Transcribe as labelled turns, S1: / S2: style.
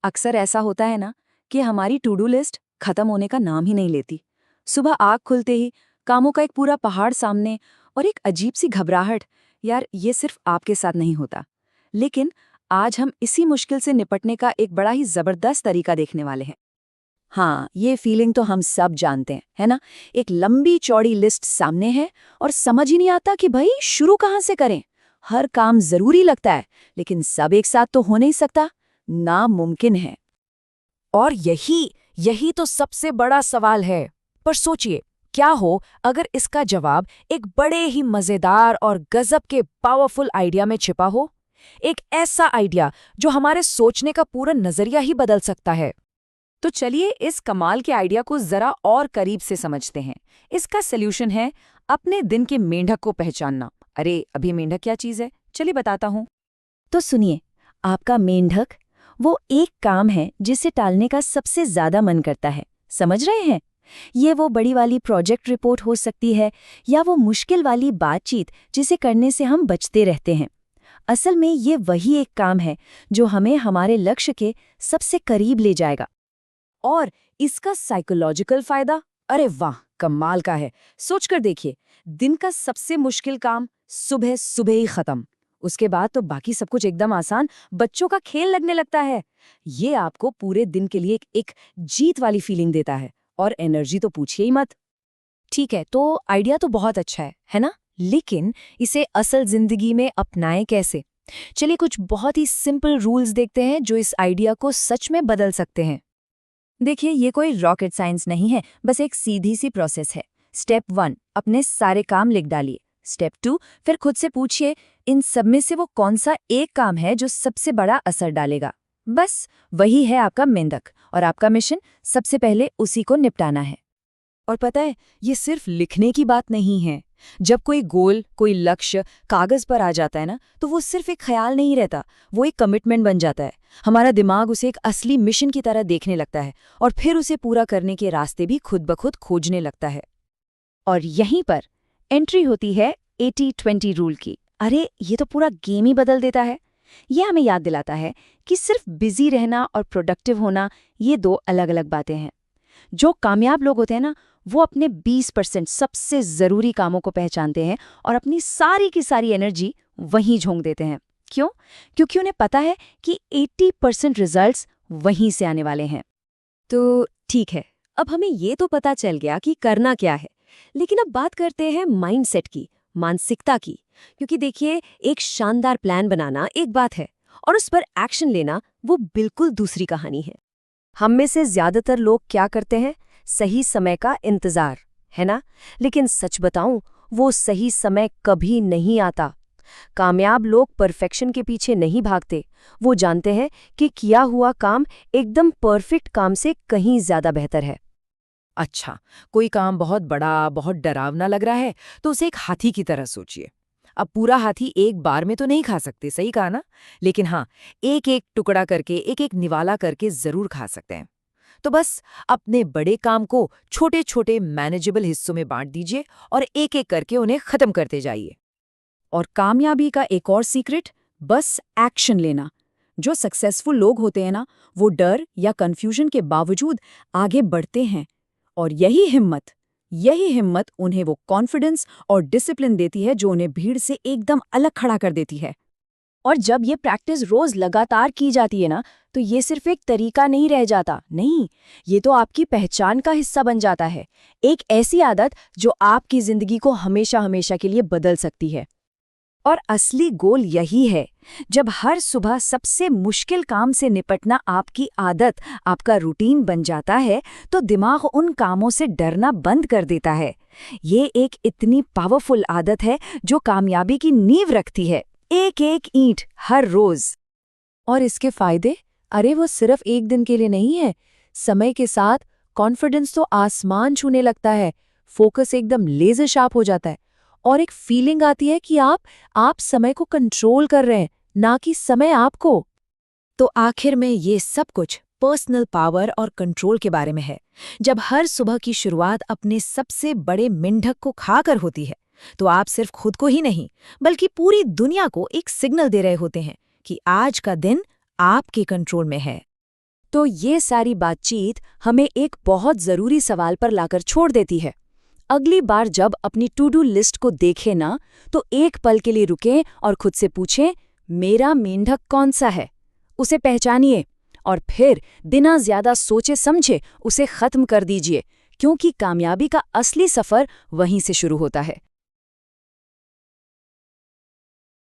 S1: अक्सर ऐसा होता है ना कि हमारी टू डू लिस्ट खत्म होने का नाम ही नहीं लेती। सुबह आँख खुलते ही कामों का एक पूरा पहाड़ सामने और एक अजीब सी घबराहट। यार, ये सिर्फ आपके साथ नहीं होता। लेकिन आज हम इसी मुश्किल से निपटने का एक बड़ा ही जबरदस्त तरीका देखने वाले हैं। हाँ, ये फीलिंग तो हम सब जानते हैं, है ना? एक लंबी चौड़ी लिस्ट सामने है और समझ ही नहीं आता कि भाई शुरू कहाँ से करें। हर काम जरूरी लगता है, लेकिन सब एक साथ तो हो नहीं सकता, नामुमकिन है।
S2: और यही यही तो सबसे बड़ा सवाल है। पर सोचिए, क्या हो अगर इसका जवाब एक बड़े ही मजेदार और गजब के पावरफुल आइडिया में छिपा हो। एक ऐसा आइडिया जो हमारे सोचने का पूरा नजरिया ही बदल सकता है।
S1: तो चलिए इस कमाल के आइडिया को जरा और करीब से समझते हैं। इसका सल्यूशन है अपने दिन के मेंढक को पहचानना। अरे, अभी मेंढक क्या चीज है, चलिए बताता हूँ। तो सुनिए, आपका मेंढक वो एक काम है जिसे टालने का सबसे ज्यादा मन करता है। समझ रहे हैं? ये वो बड़ी वाली प्रोजेक्ट रिपोर्ट हो सकती है, या वो मुश्किल वाली बातचीत जिसे करने से हम बचते रहते हैं। असल में ये वही एक काम है जो हमें हमारे लक्ष्य के सबसे करीब ले जाएगा। और इसका साइकोलॉजिकल फायदा, अरे वाह, कमाल का है। सोचकर देखिए, दिन का सबसे मुश्किल काम सुबह सुबह ही खत्म। उसके बाद तो बाकी सब कुछ एकदम आसान, बच्चों का खेल लगने लगता है। ये आपको पूरे दिन के लिए एक जीत वाली फीलिंग देता है, और एनर्जी तो पूछिए ही मत। ठीक है, तो आइडिया तो बहुत अच्छा है ना? लेकिन इसे असल जिंदगी में अपनाएं कैसे? चलिए कुछ बहुत ही सिंपल रूल्स देखते हैं जो इस आइडिया को सच में बदल सकते हैं। देखिए, ये कोई रॉकेट साइंस नहीं है, बस एक सीधी सी प्रोसेस है। स्टेप 1, अपने सारे काम लिख डालिए। स्टेप 2, फिर खुद से पूछिए इन सब में से वो कौन सा एक काम है जो सबसे बड़ा असर डालेगा। बस वही है आपका मेंढक, और आपका मिशन सबसे पहले उसी को निपटाना है।
S2: और पता है, ये सिर्फ लिखने की बात नहीं है। जब कोई गोल, कोई लक्ष्य कागज पर आ जाता है ना, तो वो सिर्फ एक ख्याल नहीं रहता, वो एक कमिटमेंट बन जाता है। हमारा दिमाग उसे एक असली मिशन की तरह देखने लगता है, और फिर उसे पूरा करने के रास्ते भी खुद ब खुद खोजने लगता है।
S1: और यहीं पर एंट्री होती है 80-20 रूल की। अरे, ये तो पूरा गेम ही बदल देता है। ये हमें याद दिलाता है कि सिर्फ बिजी रहना और प्रोडक्टिव होना, ये दो अलग अलग बातें हैं। जो कामयाब लोग होते हैं ना, वो अपने 20% सबसे जरूरी कामों को पहचानते हैं और अपनी सारी की सारी एनर्जी वहीं झोंक देते हैं। क्यों? क्योंकि उन्हें पता है कि 80% रिजल्ट्स वहीं से आने वाले हैं।
S2: तो ठीक है, अब हमें ये तो पता चल गया कि करना क्या है। लेकिन अब बात करते हैं माइंडसेट की, मानसिकता की। क्योंकि देखिए, एक शानदार प्लान बनाना एक बात है, और उस पर एक्शन लेना वो बिल्कुल दूसरी कहानी है। हम में से ज्यादातर लोग क्या करते हैं? सही समय का इंतजार, है ना? लेकिन सच बताऊं, वो सही समय कभी नहीं आता। कामयाब लोग परफेक्शन के पीछे नहीं भागते। वो जानते हैं कि किया हुआ काम एकदम परफेक्ट काम से कहीं ज्यादा बेहतर है।
S3: अच्छा, कोई काम बहुत बड़ा, बहुत डरावना लग रहा है, तो उसे एक हाथी की तरह सोचिए। अब पूरा हाथी एक बार में तो नहीं खा सकते, सही कहा ना? लेकिन हाँ, एक एक टुकड़ा करके, एक एक निवाला करके जरूर खा सकते हैं। तो बस अपने बड़े काम को छोटे छोटे मैनेजेबल हिस्सों में बांट दीजिए और एक एक करके उन्हें खत्म करते जाइए।
S1: और कामयाबी का एक और सीक्रेट, बस एक्शन लेना। जो सक्सेसफुल लोग होते हैं ना, वो डर या कंफ्यूजन के बावजूद आगे बढ़ते हैं। और यही हिम्मत उन्हें वो कॉन्फिडेंस और डिसिप्लिन देती है जो उन्हें भीड़ से एकदम अलग खड़ा कर देती है। और जब ये प्रैक्टिस रोज लगातार की जाती है ना, तो ये सिर्फ एक तरीका नहीं रह जाता। नहीं, ये तो आपकी पहचान का हिस्सा बन जाता है। एक ऐसी आदत जो आपकी जिंदगी को हमेशा हमेशा के लिए बदल सकती है। और असली गोल यही है। जब हर सुबह सबसे मुश्किल काम से निपटना आपकी आदत, आपका रूटीन बन जाता है, तो दिमाग उन कामों से डरना बंद कर देता है। ये एक इतनी पावरफुल आदत है जो कामयाबी की नींव रखती है, एक एक ईंट हर रोज। और इसके फायदे, अरे वो सिर्फ एक दिन के लिए नहीं है। समय के साथ कॉन्फिडेंस तो आसमान छूने लगता है, फोकस एकदम लेजर शार्प हो जाता है, और एक फीलिंग आती है कि आप समय को कंट्रोल कर रहे हैं, ना कि समय आपको।
S2: तो आखिर में ये सब कुछ पर्सनल पावर और कंट्रोल के बारे में है। जब हर सुबह की शुरुआत अपने सबसे बड़े मेंढक को खाकर होती है, तो आप सिर्फ खुद को ही नहीं, बल्कि पूरी दुनिया को एक सिग्नल दे रहे होते हैं कि आज का दिन आपके कंट्रोल में है। तो ये सारी बातचीत हमें एक बहुत ज़रूरी सवाल पर लाकर छोड़ देती है। अगली बार जब अपनी टू डू लिस्ट को देखें ना, तो एक पल के लिए रुकें और खुद से पूछें, मेरा मेंढक कौन सा है? उसे पहचानिए और फिर बिना ज़्यादा सोचे समझे उसे ख़त्म कर दीजिए, क्योंकि कामयाबी का असली सफ़र वहीं से शुरू होता है।